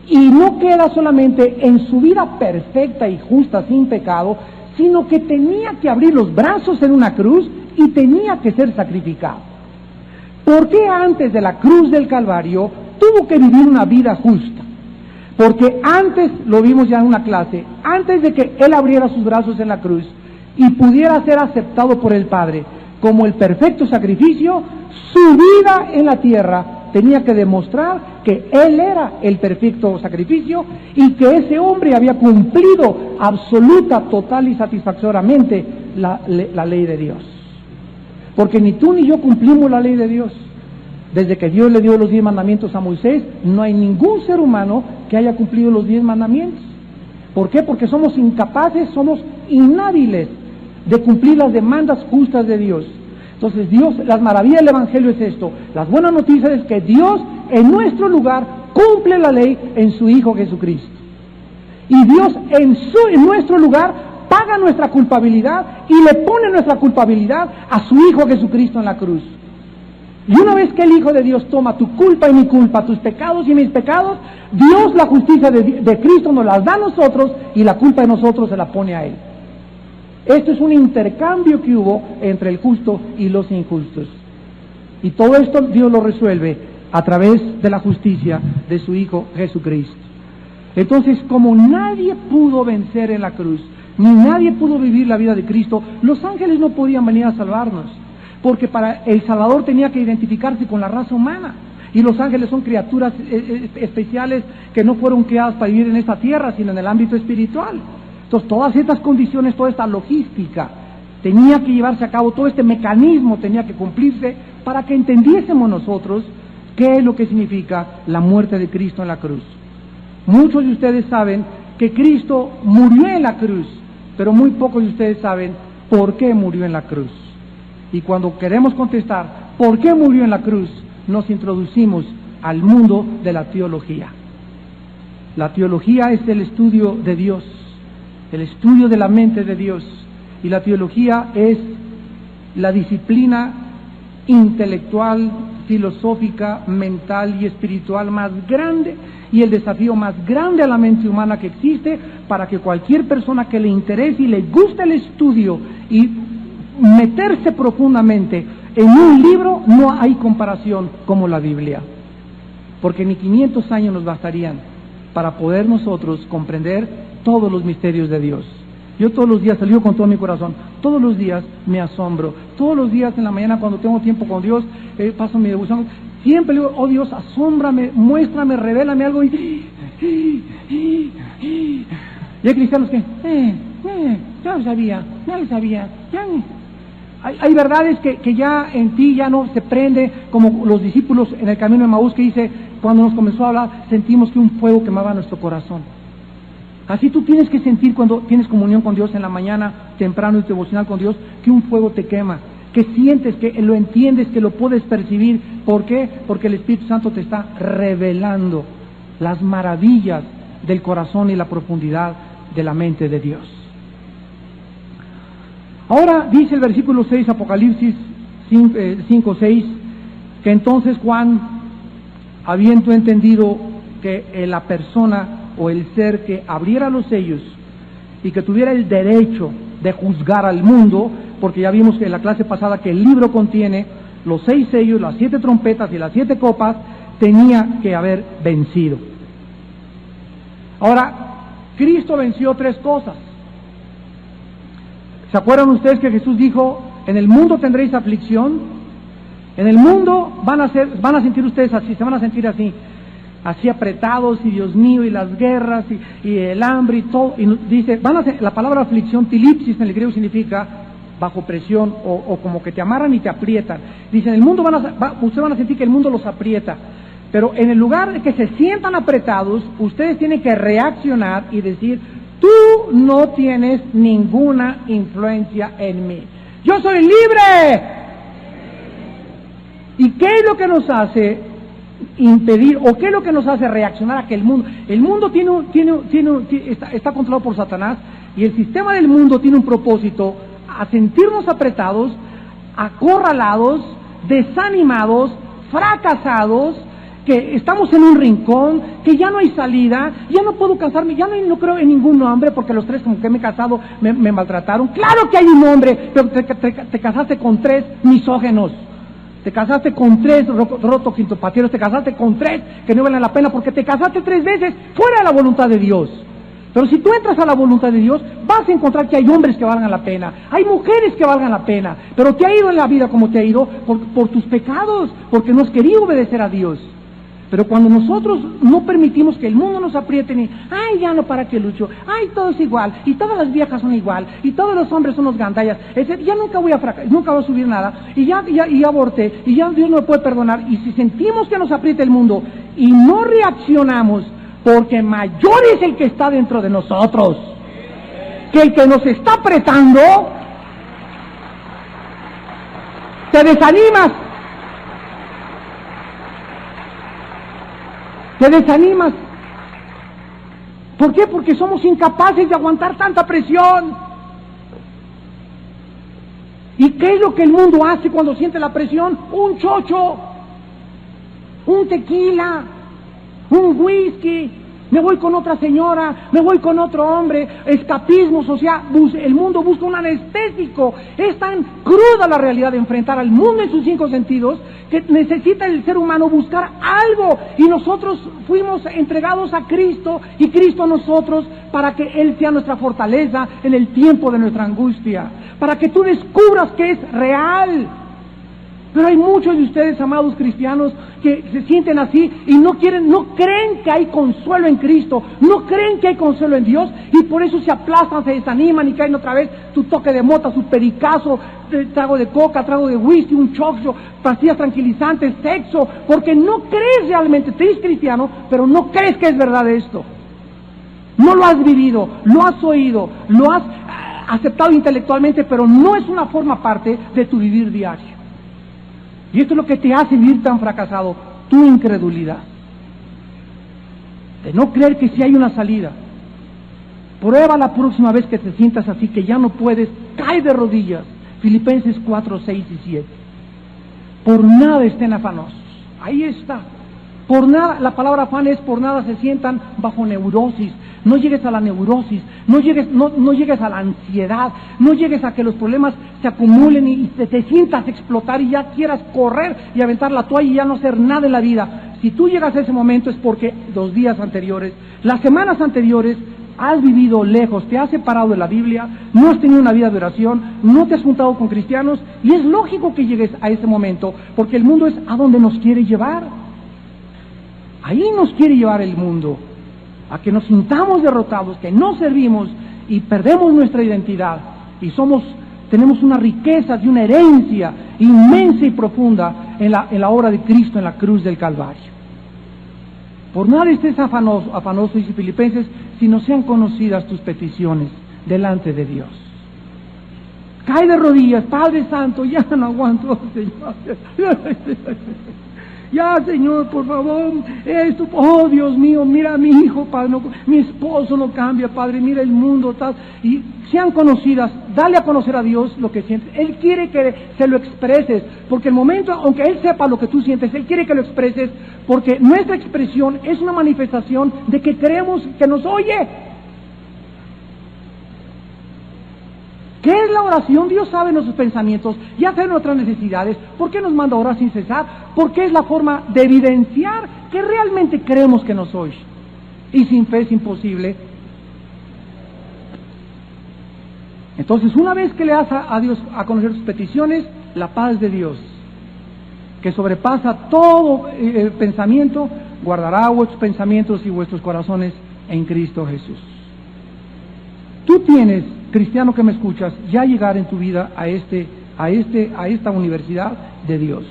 y no queda solamente en su vida perfecta y justa, sin pecado, sino que tenía que abrir los brazos en una cruz y tenía que ser sacrificado. ¿Por qué antes de la cruz del Calvario tuvo que vivir una vida justa? Porque antes, lo vimos ya en una clase, antes de que Él abriera sus brazos en la cruz y pudiera ser aceptado por el Padre como el perfecto sacrificio, su vida en la tierra tenía que demostrar que Él era el perfecto sacrificio y que ese hombre había cumplido absoluta, total y satisfactoriamente la ley de Dios. Porque ni tú ni yo cumplimos la ley de Dios. Desde que Dios le dio los 10 mandamientos a Moisés, no hay ningún ser humano que haya cumplido los 10 mandamientos. ¿Por qué? Porque somos incapaces, somos inhábiles de cumplir las demandas justas de Dios. Entonces Dios, las maravillas del Evangelio es esto. Las buenas noticias es que Dios en nuestro lugar cumple la ley en su Hijo Jesucristo. Y Dios en nuestro lugar paga nuestra culpabilidad y le pone nuestra culpabilidad a su Hijo Jesucristo en la cruz. Y una vez que el Hijo de Dios toma tu culpa y mi culpa, tus pecados y mis pecados, Dios la justicia de Cristo nos las da a nosotros y la culpa de nosotros se la pone a Él. Esto es un intercambio que hubo entre el justo y los injustos. Y todo esto Dios lo resuelve a través de la justicia de su Hijo Jesucristo. Entonces, como nadie pudo vencer en la cruz, ni nadie pudo vivir la vida de Cristo, los ángeles no podían venir a salvarnos. Porque para el Salvador tenía que identificarse con la raza humana. Y los ángeles son criaturas especiales que no fueron creadas para vivir en esta tierra, sino en el ámbito espiritual. Entonces, todas estas condiciones, toda esta logística, tenía que llevarse a cabo, todo este mecanismo tenía que cumplirse para que entendiésemos nosotros qué es lo que significa la muerte de Cristo en la cruz. Muchos de ustedes saben que Cristo murió en la cruz, pero muy pocos de ustedes saben por qué murió en la cruz. Y cuando queremos contestar por qué murió en la cruz, nos introducimos al mundo de la teología. La teología es el estudio de Dios, el estudio de la mente de Dios. Y la teología es la disciplina intelectual, filosófica, mental y espiritual más grande y el desafío más grande a la mente humana que existe para que cualquier persona que le interese y le guste el estudio y meterse profundamente en un libro, no hay comparación como la Biblia, porque ni 500 años nos bastarían para poder nosotros comprender todos los misterios de Dios. Yo todos los días, salgo con todo mi corazón, todos los días me asombro, todos los días en la mañana cuando tengo tiempo con Dios, paso mi devoción, siempre le digo, oh Dios, asómbrame, muéstrame, revélame algo, y hay cristianos que, ya lo sabía, ya hay verdades que ya en ti ya no se prende, como los discípulos en el camino de Maús que dice, cuando nos comenzó a hablar, sentimos que un fuego quemaba nuestro corazón. Así tú tienes que sentir cuando tienes comunión con Dios en la mañana, temprano y devocional con Dios, que un fuego te quema, que sientes, que lo entiendes, que lo puedes percibir. ¿Por qué? Porque el Espíritu Santo te está revelando las maravillas del corazón y la profundidad de la mente de Dios. Ahora dice el versículo 6, Apocalipsis 5:6, que entonces Juan, habiendo entendido que la persona o el ser que abriera los sellos y que tuviera el derecho de juzgar al mundo, porque ya vimos que en la clase pasada que el libro contiene los 6 sellos, las 7 trompetas y las 7 copas, tenía que haber vencido. Ahora, Cristo venció 3 cosas. ¿Se acuerdan ustedes que Jesús dijo, en el mundo tendréis aflicción? En el mundo van a sentir ustedes así, se van a sentir así apretados, y Dios mío, y las guerras, y el hambre, y todo. Y dice, la palabra aflicción, tilipsis en el griego significa bajo presión, o como que te amarran y te aprietan. Dice, en el mundo ustedes van a sentir que el mundo los aprieta. Pero en el lugar de que se sientan apretados, ustedes tienen que reaccionar y decir, tú no tienes ninguna influencia en mí. ¡Yo soy libre! ¿Y qué es lo que nos hace impedir, o qué es lo que nos hace reaccionar a que el mundo está controlado por Satanás? Y el sistema del mundo tiene un propósito: a sentirnos apretados, acorralados, desanimados, fracasados, que estamos en un rincón, que ya no hay salida, ya no puedo casarme, ya no creo en ningún hombre, porque los 3 como que me he casado me maltrataron. Claro que hay un hombre, pero te casaste con 3 misógenos, te casaste con 3 rotoquintopateros, te casaste con 3 que no valen la pena, porque te casaste 3 veces fuera de la voluntad de Dios. Pero si tú entras a la voluntad de Dios, vas a encontrar que hay hombres que valgan la pena, hay mujeres que valgan la pena, pero te ha ido en la vida como te ha ido por tus pecados, porque no has querido obedecer a Dios. Pero cuando nosotros no permitimos que el mundo nos apriete, ni, ay, ya no, para qué lucho, ay, todo es igual, y todas las viejas son igual, y todos los hombres son los gandallas, ya nunca voy a fracasar, nunca voy a subir nada, y ya aborté, y ya Dios no me puede perdonar. Y si sentimos que nos aprieta el mundo y no reaccionamos, porque mayor es el que está dentro de nosotros que el que nos está apretando, te desanimas. Te desanimas. ¿Por qué? Porque somos incapaces de aguantar tanta presión. ¿Y qué es lo que el mundo hace cuando siente la presión? Un chocho, un tequila, un whisky, me voy con otra señora, me voy con otro hombre, escapismos. O sea, el mundo busca un anestésico. Es tan cruda la realidad de enfrentar al mundo en sus 5 sentidos que necesita el ser humano buscar algo, y nosotros fuimos entregados a Cristo y Cristo a nosotros para que Él sea nuestra fortaleza en el tiempo de nuestra angustia, para que tú descubras que es real. Pero hay muchos de ustedes, amados cristianos, que se sienten así y no creen que hay consuelo en Cristo, no creen que hay consuelo en Dios, y por eso se aplastan, se desaniman y caen otra vez su toque de mota, su pericazo, trago de coca, trago de whisky, un chocho, pastillas tranquilizantes, sexo, porque no crees realmente. Te eres cristiano, pero no crees que es verdad esto. No lo has vivido, lo has oído, lo has aceptado intelectualmente, pero no es una forma parte de tu vivir diario. Y esto es lo que te hace vivir tan fracasado: tu incredulidad, de no creer que sí hay una salida. Prueba la próxima vez que te sientas así, que ya no puedes, cae de rodillas. Filipenses 4, 6 y 7. Por nada estén afanosos. Ahí está. Por nada, la palabra afán es por nada se sientan bajo neurosis. No llegues a la neurosis, no llegues a la ansiedad, no llegues a que los problemas se acumulen y te sientas explotar y ya quieras correr y aventar la toalla y ya no hacer nada en la vida. Si tú llegas a ese momento es porque los días anteriores, las semanas anteriores, has vivido lejos, te has separado de la Biblia, no has tenido una vida de oración, no te has juntado con cristianos, y es lógico que llegues a ese momento, porque el mundo es a donde nos quiere llevar. Ahí nos quiere llevar el mundo, a que nos sintamos derrotados, que no servimos y perdemos nuestra identidad, y tenemos una riqueza y una herencia inmensa y profunda en la obra de Cristo en la cruz del Calvario. Por nada estés afanoso, dice Filipenses, si no sean conocidas tus peticiones delante de Dios. Cae de rodillas: Padre Santo, ya no aguanto, Señor. Ya, Señor, por favor, esto, oh Dios mío, mira a mi hijo, Padre, mi esposo no cambia, Padre, mira el mundo, tal. Y sean conocidas, dale a conocer a Dios lo que sientes. Él quiere que se lo expreses, porque el momento, aunque Él sepa lo que tú sientes, Él quiere que lo expreses, porque nuestra expresión es una manifestación de que creemos que nos oye. ¿Qué es la oración? Dios sabe nuestros pensamientos, ya sabe nuestras necesidades. ¿Por qué nos manda a orar sin cesar? Porque es la forma de evidenciar que realmente creemos que nos oye. Y sin fe es imposible. Entonces, una vez que le das a Dios a conocer sus peticiones, la paz de Dios, que sobrepasa todo pensamiento, guardará vuestros pensamientos y vuestros corazones en Cristo Jesús. Tú tienes, cristiano que me escuchas, ya llegar en tu vida a esta universidad de Dios,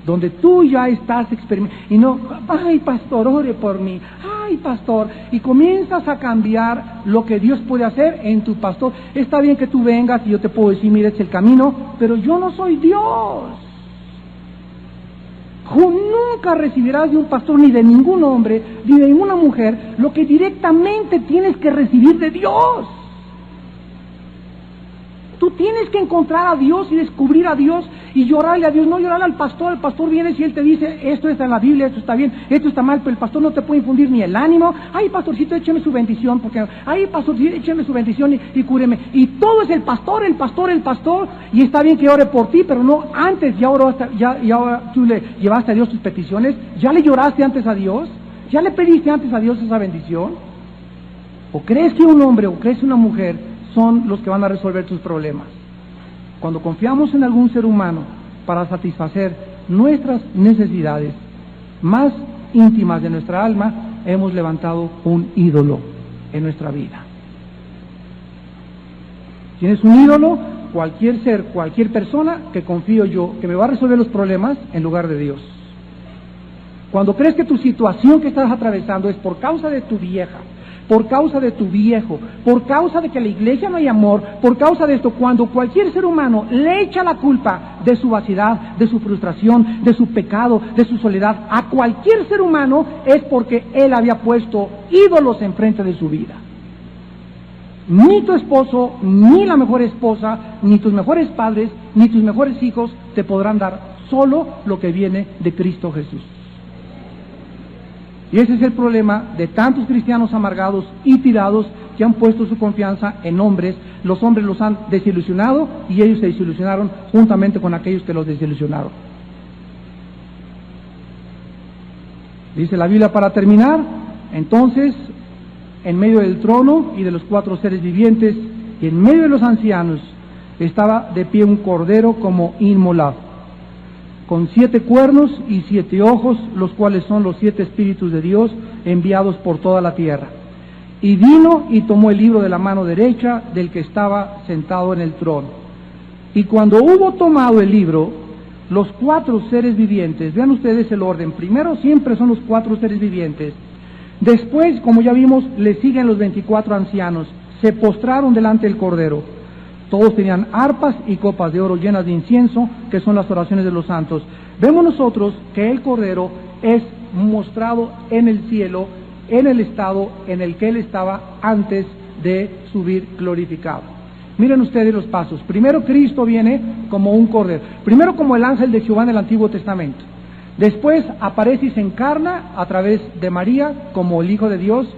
donde tú ya estás experimentando, y no, ay pastor, ore por mí, ay pastor, y comienzas a cambiar lo que Dios puede hacer en tu pastor. Está bien que tú vengas y yo te puedo decir, mira, es el camino, pero yo no soy Dios. Nunca recibirás de un pastor, ni de ningún hombre, ni de ninguna mujer, lo que directamente tienes que recibir de Dios. Tú tienes que encontrar a Dios y descubrir a Dios y llorarle a Dios, no llorarle al pastor. El pastor viene y él te dice, esto está en la Biblia, esto está bien, esto está mal, pero el pastor no te puede infundir ni el ánimo. Ay, pastorcito, écheme su bendición, porque, ay, pastorcito, écheme su bendición y cúreme. Y todo es el pastor, y está bien que ore por ti, pero no antes. Ya ahora tú le llevaste a Dios tus peticiones, ya le lloraste antes a Dios, ya le pediste antes a Dios esa bendición. ¿O crees que un hombre o crees una mujer son los que van a resolver tus problemas? Cuando confiamos en algún ser humano para satisfacer nuestras necesidades más íntimas de nuestra alma, hemos levantado un ídolo en nuestra vida. Tienes un ídolo, cualquier ser, cualquier persona que confío yo, que me va a resolver los problemas en lugar de Dios. Cuando crees que tu situación que estás atravesando es por causa de tu vieja, por causa de tu viejo, por causa de que en la iglesia no hay amor, por causa de esto, cuando cualquier ser humano le echa la culpa de su vaciedad, de su frustración, de su pecado, de su soledad, a cualquier ser humano, es porque él había puesto ídolos enfrente de su vida. Ni tu esposo, ni la mejor esposa, ni tus mejores padres, ni tus mejores hijos te podrán dar solo lo que viene de Cristo Jesús. Y ese es el problema de tantos cristianos amargados y tirados que han puesto su confianza en hombres. Los hombres los han desilusionado y ellos se desilusionaron juntamente con aquellos que los desilusionaron. Dice la Biblia para terminar, entonces, en medio del trono y de los 4 seres vivientes y en medio de los ancianos estaba de pie un cordero como inmolado, con 7 cuernos y 7 ojos, los cuales son los 7 espíritus de Dios enviados por toda la tierra. Y vino y tomó el libro de la mano derecha del que estaba sentado en el trono. Y cuando hubo tomado el libro, los 4 seres vivientes, vean ustedes el orden, primero siempre son los 4 seres vivientes, después, como ya vimos, le siguen los 24 ancianos, se postraron delante del cordero. Todos tenían arpas y copas de oro llenas de incienso, que son las oraciones de los santos. Vemos nosotros que el Cordero es mostrado en el cielo, en el estado en el que él estaba antes de subir glorificado. Miren ustedes los pasos. Primero Cristo viene como un Cordero. Primero como el ángel de Jehová en el Antiguo Testamento. Después aparece y se encarna a través de María como el Hijo de Dios,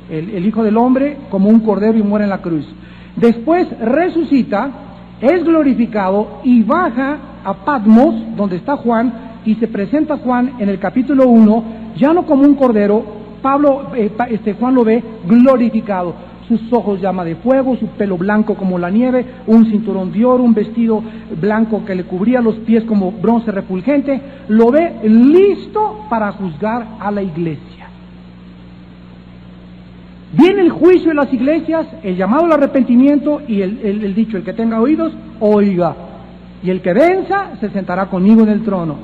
el Hijo del Hombre, como un Cordero y muere en la cruz. Después resucita, es glorificado y baja a Patmos, donde está Juan, y se presenta Juan en el capítulo 1, ya no como un cordero. Juan lo ve glorificado, sus ojos llama de fuego, su pelo blanco como la nieve, un cinturón de oro, un vestido blanco que le cubría los pies como bronce refulgente, lo ve listo para juzgar a la iglesia. Viene el juicio de las iglesias, el llamado al arrepentimiento y el dicho, el que tenga oídos, oiga. Y el que venza se sentará conmigo en el trono.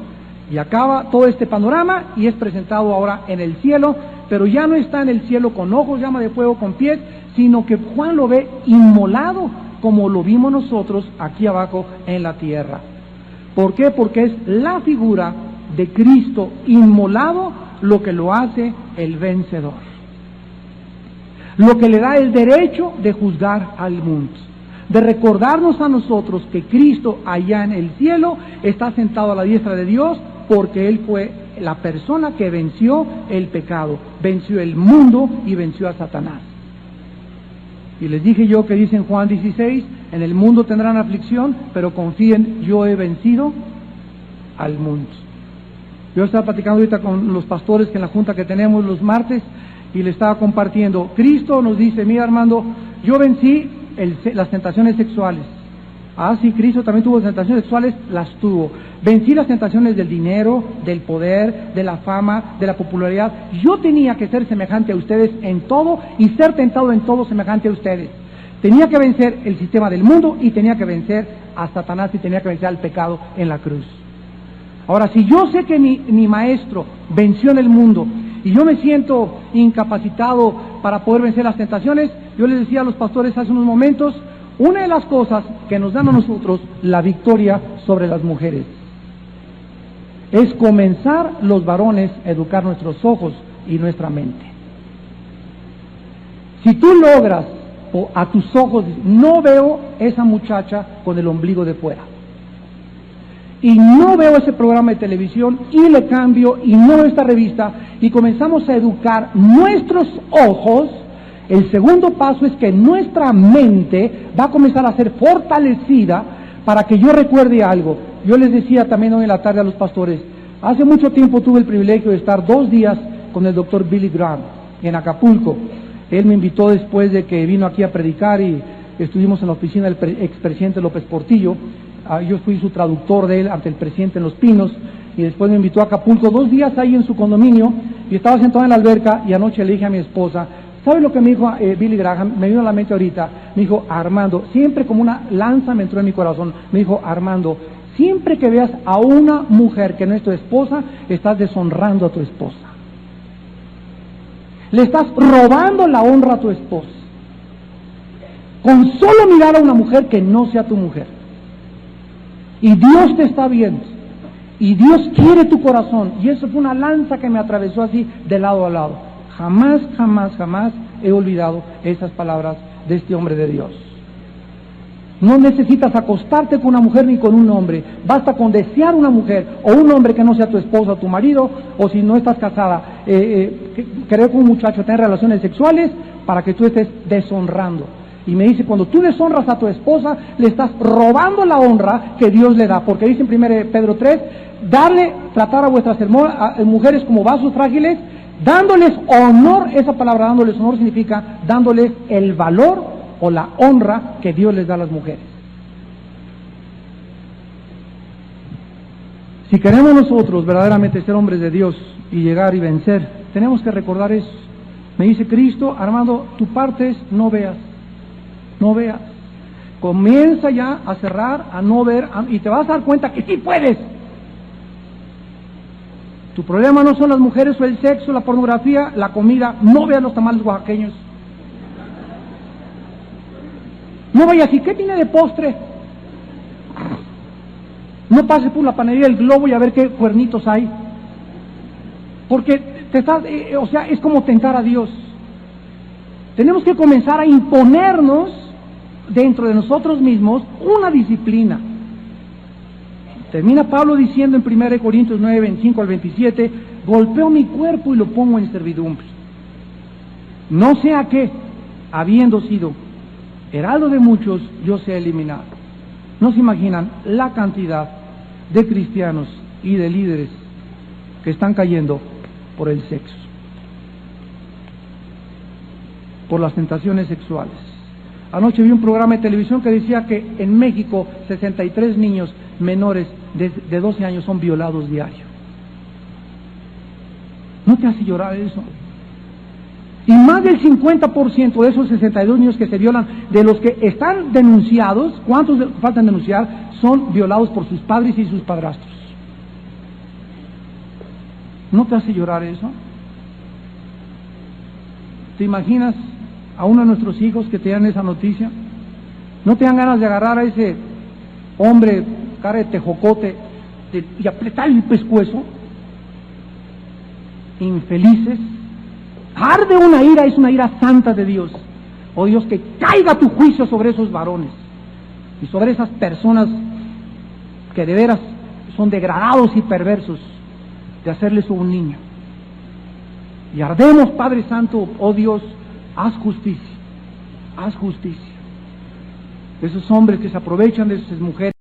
Y acaba todo este panorama y es presentado ahora en el cielo, pero ya no está en el cielo con ojos, llama de fuego, con pies, sino que Juan lo ve inmolado como lo vimos nosotros aquí abajo en la tierra. ¿Por qué? Porque es la figura de Cristo inmolado lo que lo hace el vencedor, lo que le da el derecho de juzgar al mundo, de recordarnos a nosotros que Cristo allá en el cielo está sentado a la diestra de Dios, porque Él fue la persona que venció el pecado, venció el mundo y venció a Satanás. Y les dije yo que dice en Juan 16, en el mundo tendrán aflicción, pero confíen, yo he vencido al mundo. Yo estaba platicando ahorita con los pastores que en la junta que tenemos los martes, y le estaba compartiendo, Cristo nos dice, mira Armando, yo vencí las tentaciones sexuales. Ah, sí, Cristo también tuvo tentaciones sexuales, las tuvo. Vencí las tentaciones del dinero, del poder, de la fama, de la popularidad. Yo tenía que ser semejante a ustedes en todo y ser tentado en todo semejante a ustedes. Tenía que vencer el sistema del mundo y tenía que vencer a Satanás y tenía que vencer al pecado en la cruz. Ahora, si yo sé que mi maestro venció en el mundo y yo me siento incapacitado para poder vencer las tentaciones, yo les decía a los pastores hace unos momentos, una de las cosas que nos dan a nosotros la victoria sobre las mujeres es comenzar los varones a educar nuestros ojos y nuestra mente. Si tú logras o a tus ojos, no veo esa muchacha con el ombligo de fuera. Y no veo ese programa de televisión, y le cambio, y no veo esta revista, y comenzamos a educar nuestros ojos. El segundo paso es que nuestra mente va a comenzar a ser fortalecida para que yo recuerde algo. Yo les decía también hoy en la tarde a los pastores, hace mucho tiempo tuve el privilegio de estar 2 días con el doctor Billy Graham en Acapulco. Él me invitó después de que vino aquí a predicar y estuvimos en la oficina del expresidente López Portillo. Yo fui su traductor de él ante el presidente en Los Pinos, y después me invitó a Acapulco 2 días ahí en su condominio, y estaba sentado en la alberca, y anoche le dije a mi esposa, ¿sabe lo que me dijo Billy Graham? Me vino a la mente ahorita. Me dijo, Armando, siempre como una lanza me entró en mi corazón. Me dijo, Armando, siempre que veas a una mujer que no es tu esposa, estás deshonrando a tu esposa. Le estás robando la honra a tu esposa. Con solo mirar a una mujer que no sea tu mujer. Y Dios te está viendo. Y Dios quiere tu corazón. Y eso fue una lanza que me atravesó así de lado a lado. Jamás, jamás, jamás he olvidado esas palabras de este hombre de Dios. No necesitas acostarte con una mujer ni con un hombre. Basta con desear una mujer o un hombre que no sea tu esposa o tu marido, o si no estás casada, querer con un muchacho, tener relaciones sexuales para que tú estés deshonrando. Y me dice, cuando tú deshonras a tu esposa, le estás robando la honra que Dios le da. Porque dice en 1 Pedro 3, tratar a vuestras mujeres como vasos frágiles, dándoles honor. Esa palabra dándoles honor significa dándoles el valor o la honra que Dios les da a las mujeres. Si queremos nosotros verdaderamente ser hombres de Dios y llegar y vencer, tenemos que recordar eso. Me dice Cristo, Armando, tu parte es no veas. No veas. Comienza ya a cerrar, a no ver, y te vas a dar cuenta que sí puedes. Tu problema no son las mujeres o el sexo, la pornografía, la comida. No veas los tamales oaxaqueños. No vayas, ¿y qué tiene de postre? No pases por la panadería del Globo y a ver qué cuernitos hay. Porque te estás, es como tentar a Dios. Tenemos que comenzar a imponernos dentro de nosotros mismos una disciplina. Termina Pablo diciendo en 1 Corintios 9, 25 al 27, golpeo mi cuerpo y lo pongo en servidumbre. No sea que, habiendo sido heraldo de muchos, yo sea eliminado. No se imaginan la cantidad de cristianos y de líderes que están cayendo por el sexo, por las tentaciones sexuales. Anoche vi un programa de televisión que decía que en México 63 niños menores de 12 años son violados diario. ¿No te hace llorar eso? Y más del 50% de esos 62 niños que se violan, de los que están denunciados, ¿cuántos faltan denunciar? Son violados por sus padres y sus padrastros. ¿No te hace llorar eso? ¿Te imaginas a uno de nuestros hijos que te dan esa noticia? ¿No te dan ganas de agarrar a ese hombre, cara de tejocote, y apretarle el pescuezo? Infelices. Arde una ira, es una ira santa de Dios. Oh Dios, que caiga tu juicio sobre esos varones y sobre esas personas que de veras son degradados y perversos de hacerles a un niño. Y ardemos, Padre Santo, oh Dios, haz justicia, haz justicia. Esos hombres que se aprovechan de esas mujeres.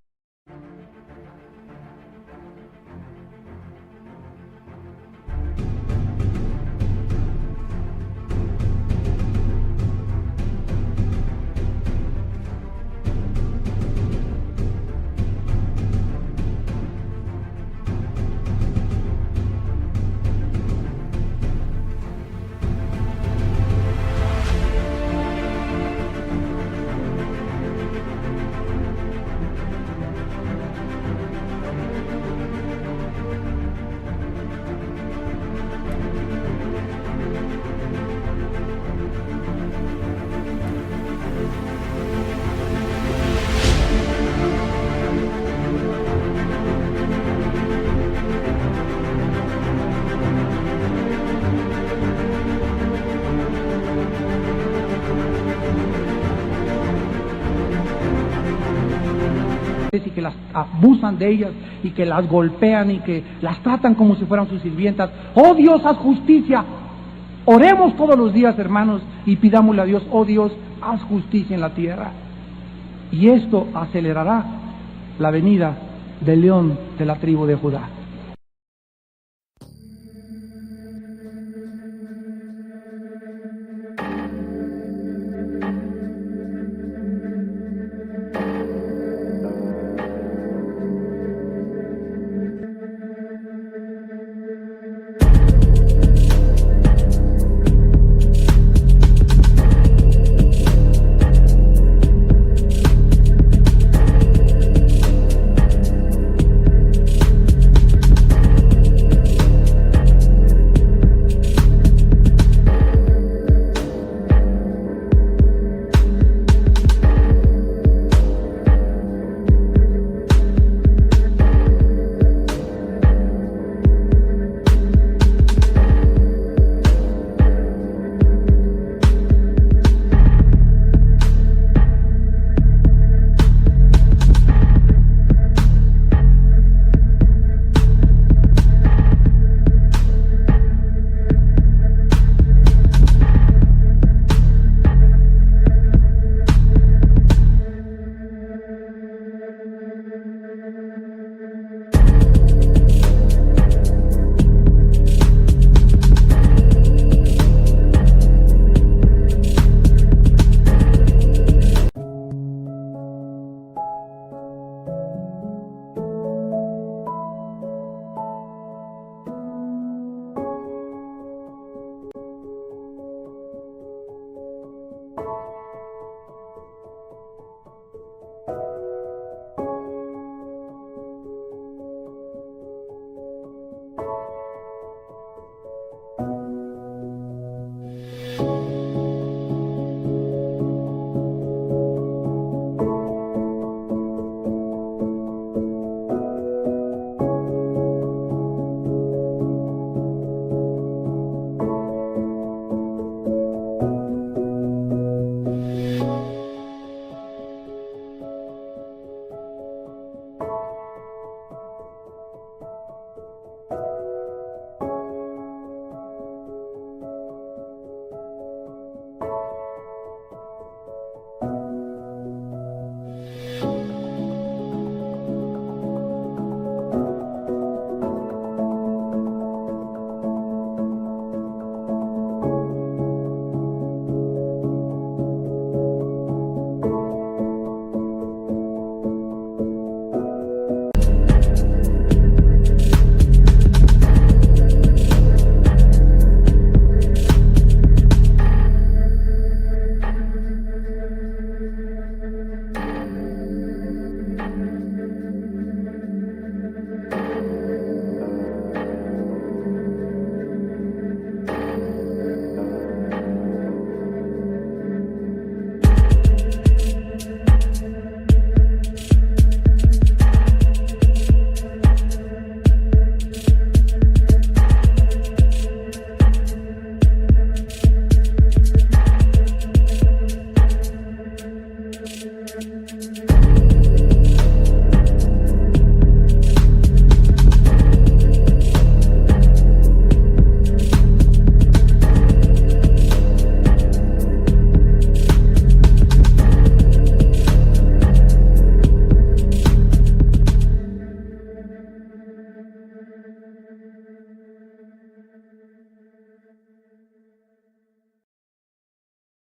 y que las abusan de ellas y que las golpean y que las tratan como si fueran sus sirvientas. Oh Dios, haz justicia. Oremos todos los días, hermanos, y pidámosle a Dios, oh Dios, haz justicia en la tierra. Y esto acelerará la venida del león de la tribu de Judá.